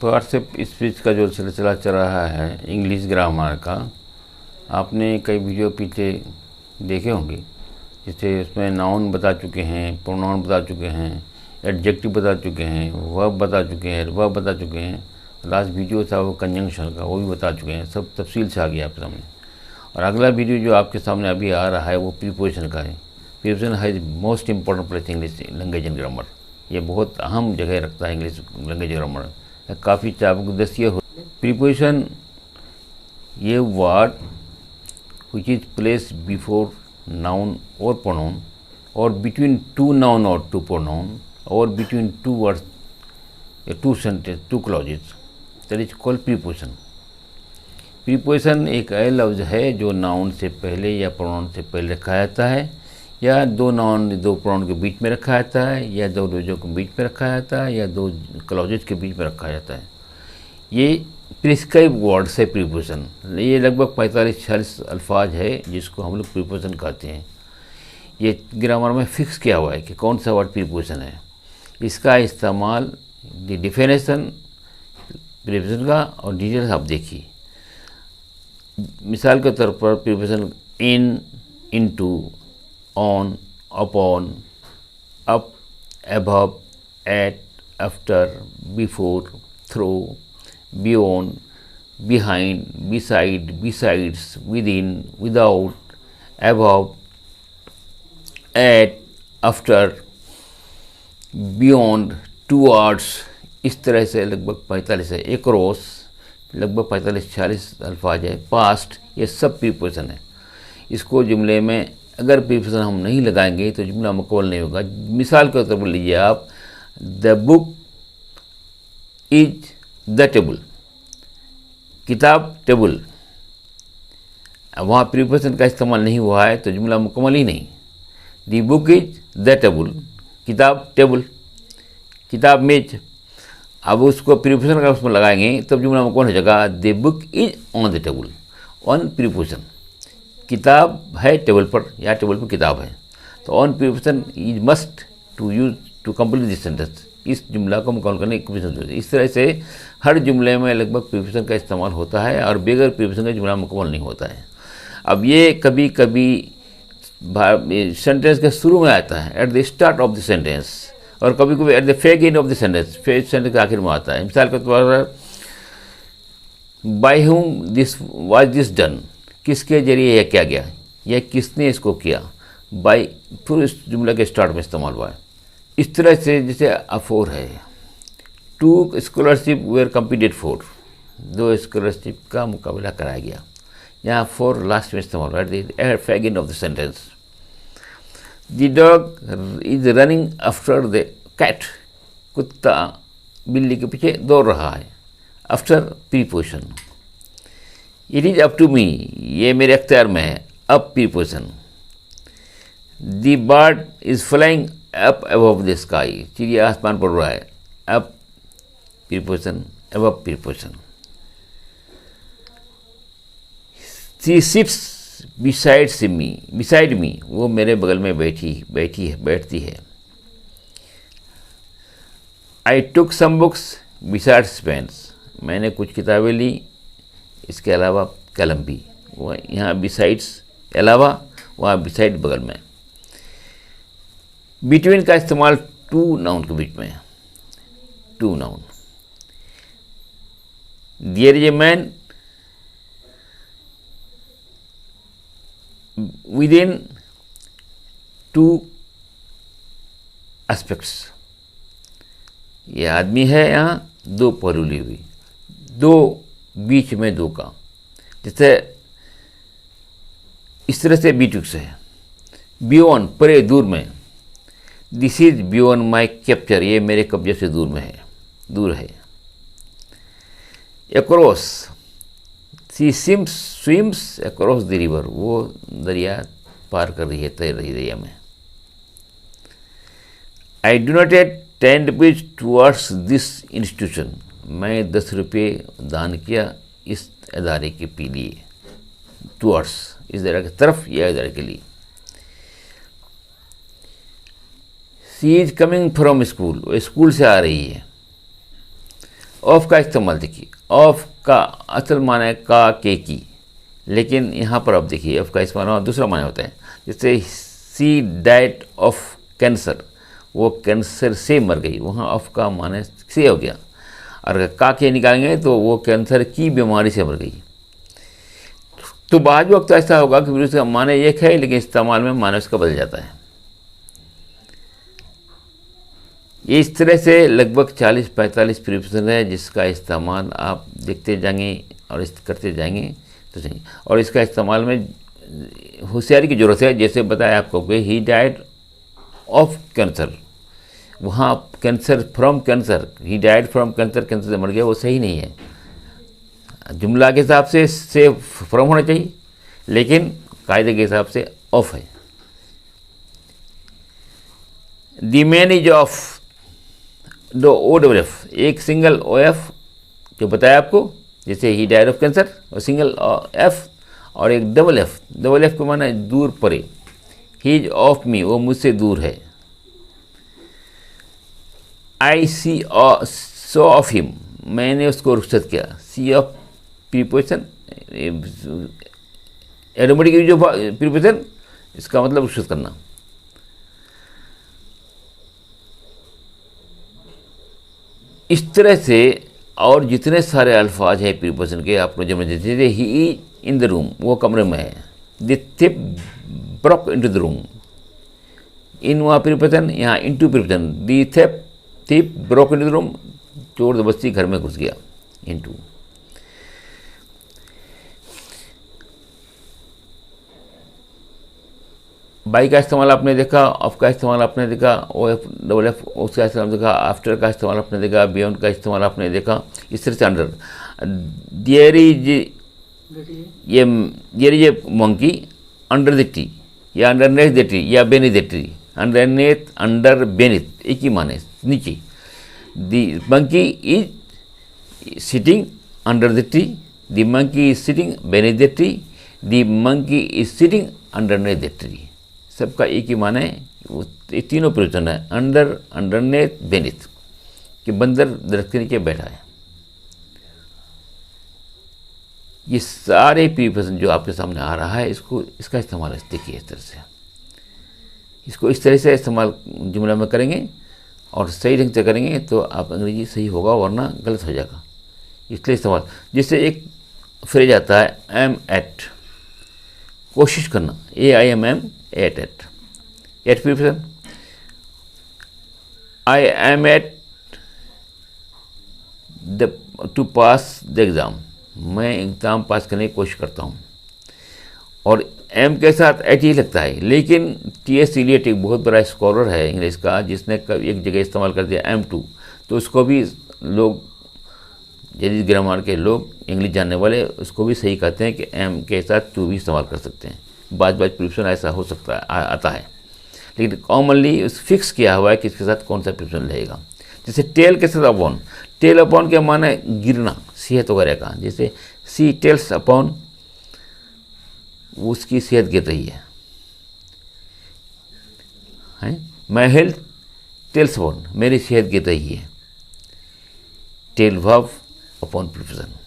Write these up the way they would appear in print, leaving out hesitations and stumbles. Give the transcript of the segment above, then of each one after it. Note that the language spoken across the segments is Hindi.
व्हाट्सएप स्पीच का जो सिलसिला चल रहा है इंग्लिश ग्रामर का, आपने कई वीडियो पीछे देखे होंगे, जिससे उसमें नाउन बता चुके हैं, प्रोनाउन बता चुके हैं, एडजेक्टिव बता चुके हैं, वर्ब बता चुके हैं, एडवर्ब बता चुके हैं। लास्ट वीडियो था वो कंजंक्शन का, वो भी बता चुके हैं, सब तफसील से आ गया आपके सामने। और अगला वीडियो जो आपके सामने अभी आ रहा है वो प्रीपोजिशन का है। Preposition has most important place English language and grammar. ये बहुत अहम जगह रखता है इंग्लिश लैंग्वेज ग्रामर, काफ़ी चापकदस्ती हो। प्रीपोजिशन ये word which is placed before noun or pronoun or between two noun or two pronoun or between two words, two sentence, two clauses, that is called preposition. Preposition एक ऐसा लफ्ज़ है जो नाउन से पहले या प्रोनाउन से पहले रखा जाता है, या दो नाउन दो प्रोनाउन के बीच में रखा जाता है, या दो लफ्ज़ों के बीच में रखा जाता है, या दो क्लॉजेज के बीच में रखा जाता है। ये प्रिस्क्राइब वर्ड्स है प्रीपोजिशन। ये लगभग 45-46 अल्फाज है जिसको हम लोग प्रीपोजिशन कहते हैं। ये ग्रामर में फिक्स किया हुआ है कि कौन सा वर्ड प्रीपोजिशन है। इसका इस्तेमाल डिफिनेशन प्रीपोजिशन का और डिटेल्स आप देखिए। मिसाल के तौर पर preposition in, into, on, upon, up, above, at, after, before, through, beyond, behind, beside, besides, within, without, above, at, after, beyond, towards, इस तरह से लगभग 45 है। across लगभग 45-46 अल्फाज है। पास्ट, ये सब प्रीपोजिशन है। इसको जुमले में अगर प्रीपोजिशन हम नहीं लगाएंगे तो जुमला मुकम्मल नहीं होगा। मिसाल के तौर पर लीजिए आप, the book is the table, किताब टेबल। वहाँ प्रीपोजिशन का इस्तेमाल नहीं हुआ है तो जुमला मुकम्मल ही नहीं। दी बुक इज द टेबल, किताब टेबल, किताब मेज। अब उसको प्रीपोजिशन का उसमें लगाएंगे तब जुमला मुकम्मल हो जाएगा। The book is on the table, on preposition. किताब है टेबल पर या टेबल पर किताब है, तो on preposition is must to use to complete this sentence. इस जुमला को मुकम्मल करने की कोशिश होती है। इस तरह से हर जुमले में लगभग प्रीपोजिशन का इस्तेमाल होता है और बगैर प्रीपोजिशन का जुमला मुकम्मल नहीं होता है। अब ये कभी कभी सेंटेंस के शुरू में आता है, at the start of the sentence, और कभी कभी एट द फेग एंड ऑफ द सेंटेंस, फेग सेंटेंस के आखिर में आता है। मिसाल के तौर पर by whom this was this done, किसके जरिए यह किया गया, यह किसने इसको किया। बाय फिर इस जुमले के स्टार्ट में इस्तेमाल हुआ है। इस तरह से जैसे अफोर है, two scholarship were competed for, दो स्कॉलरशिप का मुकाबला कराया गया। यहाँ फॉर लास्ट में इस्तेमाल हुआ है, fag end of the sentence. The dog is running after the cat, कुत्ता बिल्ली के पीछे दौड़ रहा है। After preposition. It is up to me, ये मेरे अख्तियार में है, up preposition. The bird is flying up above the sky, चिड़िया आसमान पर उड़ रहा है, up preposition, above preposition. She sits beside me, वो मेरे बगल में बैठती है। I took some books besides pens, मैंने कुछ किताबें ली, इसके अलावा कलम भी। वो यहाँ बिसाइड्स अलावा, वहाँ बिसाइड बगल में। बिटवीन का इस्तेमाल टू नाउन के बीच में है, two noun. There is a man within two aspects, ये आदमी है यहाँ दो पहलू ली हुई, दो बीच में दो का। जैसे इस तरह से बीटुक्स है। बियॉन्ड परे दूर में, this is beyond my capture, ये मेरे कब्जे से दूर में है, दूर है। Across, she swims across the river, वो दरिया पार कर रही है, तैर रही दरिया में। I do not at 10 rupees towards this institution, मैं 10 रुपये दान किया इस अदारे के लिए। टूवर्ड्स, इस अदारे की तरफ या अदारे के लिए। सी इज कमिंग फ्रॉम स्कूल, वो स्कूल से आ रही है। ऑफ का इस्तेमाल देखिए, ऑफ का असल माना है का, के की, लेकिन यहाँ पर आप देखिए ऑफ का इस्तेमाल दूसरा माना होता है। जैसे सी डाइट ऑफ कैंसर, वो कैंसर से मर गई, वहाँ ऑफ का माने से हो गया। और का के निकालेंगे तो वो कैंसर की बीमारी से मर गई। तो बाद वक्त ऐसा होगा कि फिर उसका माने एक है, लेकिन इस्तेमाल में माने उसका बदल जाता है। ये इस तरह से लगभग 40-45 प्रीपोजिशन है, जिसका इस्तेमाल आप देखते जाएंगे और करते जाएंगे तो सही। और इसका इस्तेमाल में होशियारी की ज़रूरत है। जैसे बताया आपको कि ही डाइड ऑफ कैंसर, वहाँ cancer from cancer, he died from cancer, cancer से मर गया, वो सही नहीं है। जुमला के हिसाब से फ्रॉम होना चाहिए, लेकिन कायदे के हिसाब से ऑफ है। The man is off the O double F, एक सिंगल ओ एफ जो बताया आपको, जैसे ही डाइड ऑफ कैंसर और सिंगल एफ, और एक डबल एफ को माना दूर परे। ही इज ऑफ मी, वो मुझसे दूर है। आई सी सो ऑफ हिम, मैंने उसको रुखसत किया। सी ऑफ प्रीपोजिशन, एडोमेटिक जो प्रीपोजिशन, इसका मतलब रुखसत करना। इस तरह से और जितने सारे अल्फाज हैं प्रीपोजिशन के, आपको जब जैसे ही इन द रूम, वो कमरे में है। The thief broke into the room, in वहाँ प्रीपोजिशन, यहाँ into preposition. The thief broke into the room, चोर दबस्ती घर में घुस गया, इनटू। बाई का इस्तेमाल आपने देखा, ऑफ का इस्तेमाल आपने देखा, ओ एफ डबल एफ उसका इस्तेमाल देखा, आफ्टर का इस्तेमाल आपने देखा, बियॉन्ड का इस्तेमाल आपने देखा। इस तरह से अंडर, देयर इज ये मंकी अंडर द ट्री, या अंडरनेथ द ट्री, या beneath the tree. Underneath, under, beneath एक ही माने, नीचे। The monkey is sitting under the tree, the monkey is sitting beneath the tree, the monkey is sitting underneath the tree. सबका एक ही माने, वो तीनों प्रीपोजिशन है, अंडर, अंडरनेथ, बेनीथ, कि बंदर दरख्त के नीचे बैठा है। ये सारे प्रीपोजिशन जो आपके सामने आ रहा है, इसका इस्तेमाल देखिए इस तरह से। इसको इस तरह से इस्तेमाल जुमला में करेंगे और सही ढंग से करेंगे तो आप अंग्रेजी सही होगा, वरना गलत हो जाएगा। इसलिए इस्तेमाल, जैसे एक फ्रेज आता है एम एट, कोशिश करना, AIMM at preposition. I aim at to pass the exam, मैं एग्ज़ाम पास करने की कोशिश करता हूँ। और एम के साथ एट ही लगता है, लेकिन TS इलियट एक बहुत बड़ा स्कॉलर है इंग्लिश का, जिसने एक जगह इस्तेमाल कर दिया M2, तो उसको भी लोग, जदीद ग्रामर के लोग, इंग्लिश जानने वाले, उसको भी सही कहते हैं कि एम के साथ टू भी इस्तेमाल कर सकते हैं। बाज प्रीपोजिशन ऐसा हो सकता है, आता है, लेकिन कॉमनली उस फिक्स किया हुआ है कि इसके साथ कौन सा प्रीपोजिशन रहेगा। जैसे टेल के साथ अपॉन, टेल अपॉन के माने गिरना, सेहत वगैरह का। जैसे सी टेल्स अपॉन, उसकी सेहत गिर रही है। माई हेल्थ टेल्स अपॉन, मेरी सेहत गिर रही है। Tell verb upon preposition.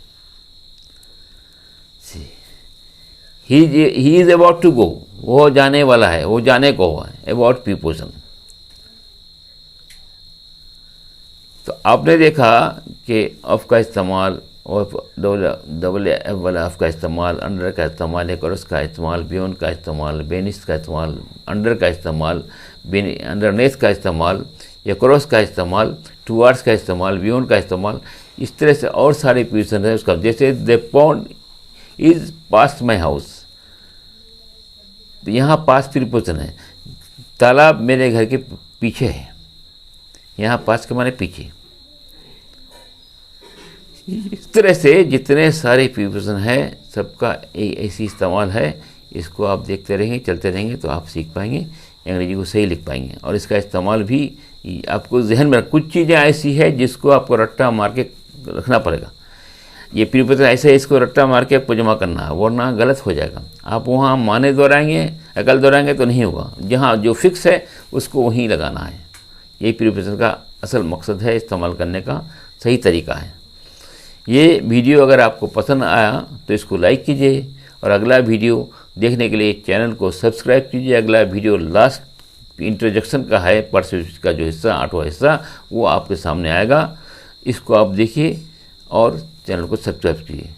He is about to go, वो जाने वाला है, वो जाने को हुआ है, अबाउट प्रीपोजिशन। तो आपने देखा कि ऑफ का इस्तेमाल, ऑफ डबल एफ वाला ऑफ का इस्तेमाल, अंडर का इस्तेमाल, एकरस का इस्तेमाल, बियॉन्ड का इस्तेमाल, बेनिथ का इस्तेमाल, अंडर का इस्तेमाल, अंडरनेथ का इस्तेमाल, एकरस का इस्तेमाल, टुवर्ड्स का इस्तेमाल, बियॉन्ड का इस्तेमाल। इस तरह से और सारे प्रीपोजिशन है उसका। जैसे the pond is past my house, तो यहाँ पास प्रीपोजिशन है। तालाब मेरे घर के पीछे है, यहाँ पास के माने पीछे। इस तरह से जितने सारे प्रीपोजिशन है, सबका ऐसी इस्तेमाल है। इसको आप देखते रहेंगे, चलते रहेंगे, तो आप सीख पाएंगे, अंग्रेजी को सही लिख पाएंगे। और इसका इस्तेमाल भी आपको जहन में, कुछ चीज़ें ऐसी है जिसको आपको रट्टा मार के रखना पड़ेगा। ये प्रीपोजिशन ऐसे है, इसको रट्टा मार के आपको जमा करना है, वरना गलत हो जाएगा। आप वहाँ माने दोहराएंगे, अकल दोहराएंगे तो नहीं होगा। जहाँ जो फिक्स है उसको वहीं लगाना है। यही प्रीपोजिशन का असल मकसद है, इस्तेमाल करने का सही तरीका है। ये वीडियो अगर आपको पसंद आया तो इसको लाइक कीजिए और अगला वीडियो देखने के लिए चैनल को सब्सक्राइब कीजिए। अगला वीडियो लास्ट इंट्रोडक्शन का है, परसेप्शन का जो हिस्सा 8वां हिस्सा, वो आपके सामने आएगा। इसको आप देखिए और चैनल को सब्सक्राइब कीजिए।